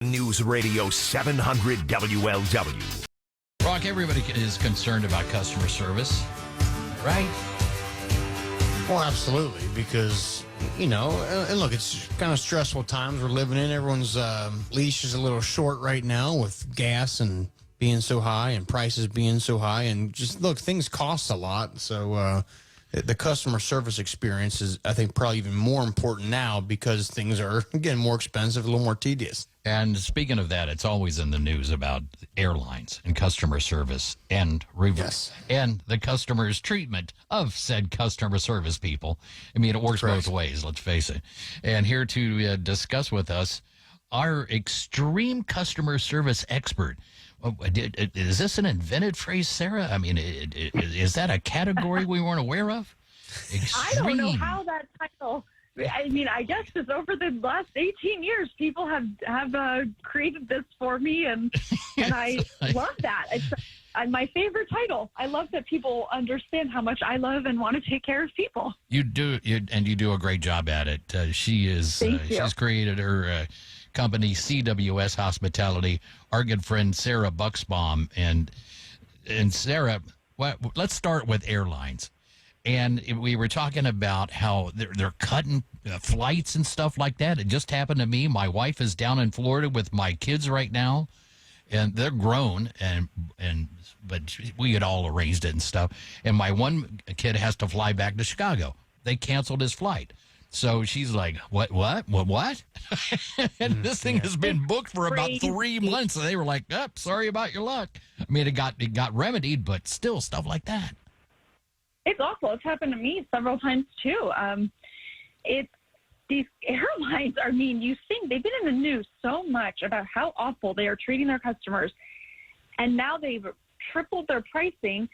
News Radio 700 WLW. Rock, everybody is concerned about customer service, right? Well, absolutely, because, and look, it's kind of stressful times we're living in. Everyone's leash is a little short right now with gas and being so high and prices being so high. And just, look, things cost a lot. So the customer service experience is, I think, probably even more important now because things are getting more expensive, a little more tedious. And speaking of that, it's always in the news about airlines and customer service and reverse and the customer's treatment of said customer service people. I mean, it works both ways, let's face it. And here to discuss with us, our extreme customer service expert. Is this an invented phrase, Sarah? I mean, is that a category we weren't aware of? Extreme. I don't know how that title... I mean, I guess just over the last 18 years, people have created this for me, and I love that. It's my favorite title. I love that people understand how much I love and want to take care of people. You do, and you do a great job at it. She's created her company, CWS Hospitality. Our good friend Sarah Buxbaum, and Sarah, let's start with airlines. And we were talking about how they're cutting flights and stuff like that. It just happened to me. My wife is down in Florida with my kids right now, and they're grown, but we had all arranged it and stuff. And my one kid has to fly back to Chicago. They canceled his flight. So she's like, what? And this thing has been booked for about 3 months. And they were like, sorry about your luck. I mean, it got remedied, but still stuff like that. It's awful. It's happened to me several times, too. These airlines are mean. You think they've been in the news so much about how awful they are treating their customers, and now they've tripled their pricing,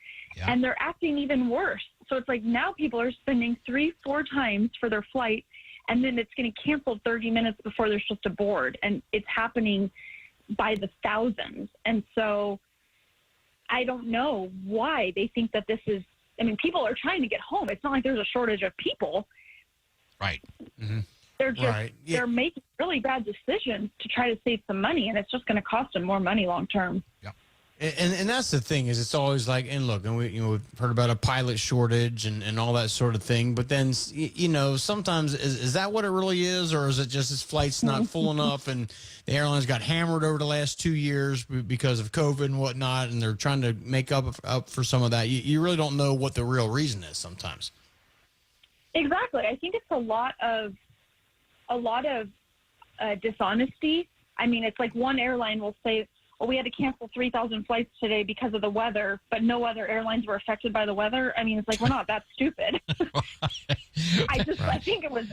and they're acting even worse. So it's like now people are spending 3-4 times for their flight, and then it's getting canceled 30 minutes before they're supposed to board, and it's happening by the thousands. And so I don't know why they think that this is. I mean, people are trying to get home. It's not like there's a shortage of people. Right. Mm-hmm. They're just they're making really bad decisions to try to save some money, and it's just going to cost them more money long term. Yeah. And that's the thing is it's always like, and look, and we've heard about a pilot shortage and all that sort of thing. But then, sometimes is that what it really is? Or is it just this flight's not full enough and the airlines got hammered over the last 2 years because of COVID and whatnot, and they're trying to make up for some of that? You really don't know what the real reason is sometimes. Exactly. I think it's a lot of dishonesty. I mean, it's like one airline will say, well, we had to cancel 3,000 flights today because of the weather, but no other airlines were affected by the weather. I mean, it's like, we're not that stupid. I think it was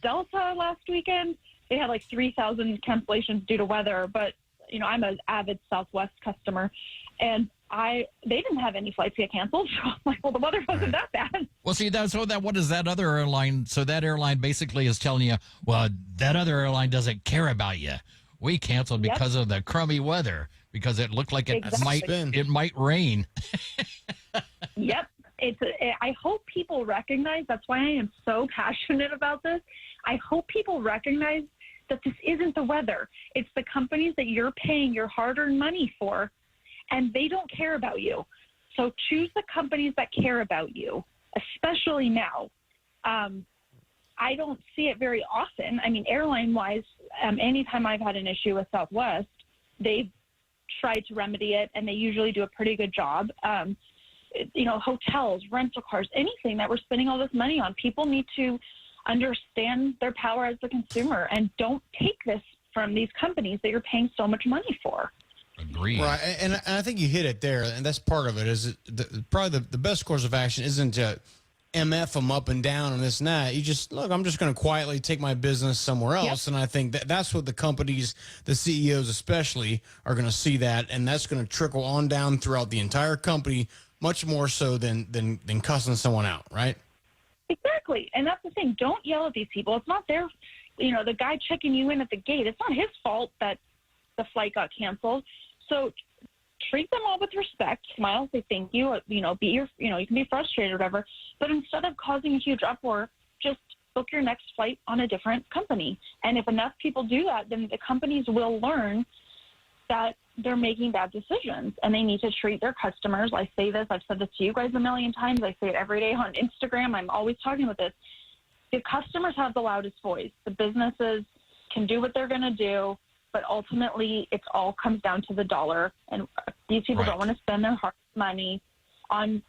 Delta last weekend. They had like 3,000 cancellations due to weather, but I'm an avid Southwest customer, and they didn't have any flights get canceled. So I'm like, well, the weather wasn't that bad. Well, see, what is that other airline? So that airline basically is telling you, well, that other airline doesn't care about you. We canceled because of the crummy weather, because it looked like it might rain. Yep. I hope people recognize, that's why I am so passionate about this. I hope people recognize that this isn't the weather. It's the companies that you're paying your hard-earned money for, and they don't care about you. So choose the companies that care about you, especially now. I don't see it very often. I mean, airline-wise, anytime I've had an issue with Southwest, they've tried to remedy it, and they usually do a pretty good job. Hotels, rental cars, anything that we're spending all this money on, people need to understand their power as the consumer and don't take this from these companies that you're paying so much money for. Agreed. Right, and I think you hit it there, and that's part of it. Is probably the best course of action isn't to MF them up and down and this and that. You just, look, I'm just going to quietly take my business somewhere else. Yep. And I think that's what the companies, the CEOs especially, are going to see that, and that's going to trickle on down throughout the entire company, much more so than cussing someone out, right? Exactly. And that's the thing. Don't yell at these people. It's not their, the guy checking you in at the gate. It's not his fault that the flight got canceled. So treat them all with respect, smile, say thank you, you can be frustrated or whatever, but instead of causing a huge uproar, just book your next flight on a different company. And if enough people do that, then the companies will learn that they're making bad decisions and they need to treat their customers. I say this, I've said this to you guys a million times. I say it every day on Instagram. I'm always talking about this. The customers have the loudest voice. The businesses can do what they're going to do, but ultimately it all comes down to the dollar. And these people don't want to spend their hard money on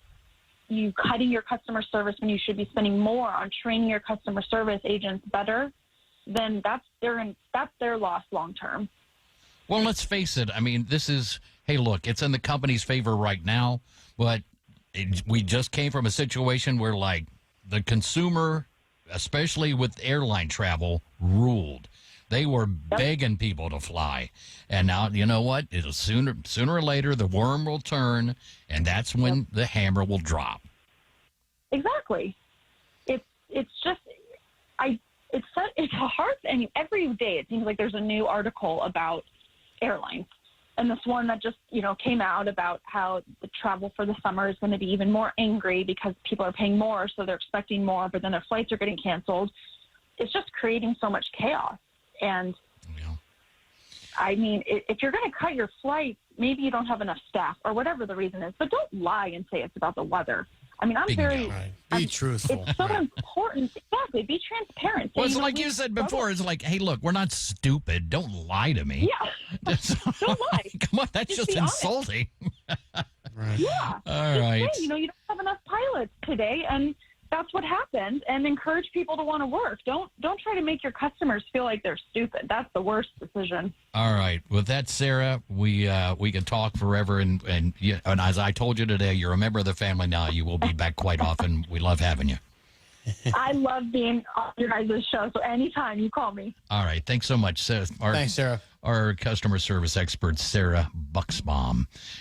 you cutting your customer service when you should be spending more on training your customer service agents better. Then that's their loss long term. Well, let's face it. I mean, hey, look, it's in the company's favor right now, but we just came from a situation where, like, the consumer, especially with airline travel, ruled. They were begging people to fly. And now, you know what? It'll sooner or later, the worm will turn, and that's when the hammer will drop. Exactly. It's just, it's a hard thing. I mean, every day it seems like there's a new article about airlines. And this one that just, came out about how the travel for the summer is going to be even more angry because people are paying more, so they're expecting more, but then their flights are getting canceled. It's just creating so much chaos. And, I mean, if you're going to cut your flights, maybe you don't have enough staff or whatever the reason is, but don't lie and say it's about the weather. I mean, Be truthful. It's so important. Exactly. Be transparent. Well, it's like you said before. It's like, hey, look, we're not stupid. Don't lie to me. Yeah. Don't lie. Come on, that's just insulting. Right. Yeah. All right. Say, you don't have enough pilots today, and that's what happened. And encourage people to want to work. Don't try to make your customers feel like they're stupid. That's the worst decision. All right. With that, Sarah, we can talk forever. And as I told you today, you're a member of the family now. You will be back quite often. We love having you. I love being on your guys' show. So anytime you call me. All right. Thanks so much. Thanks, Sarah. Our customer service expert, Sarah Buxbaum.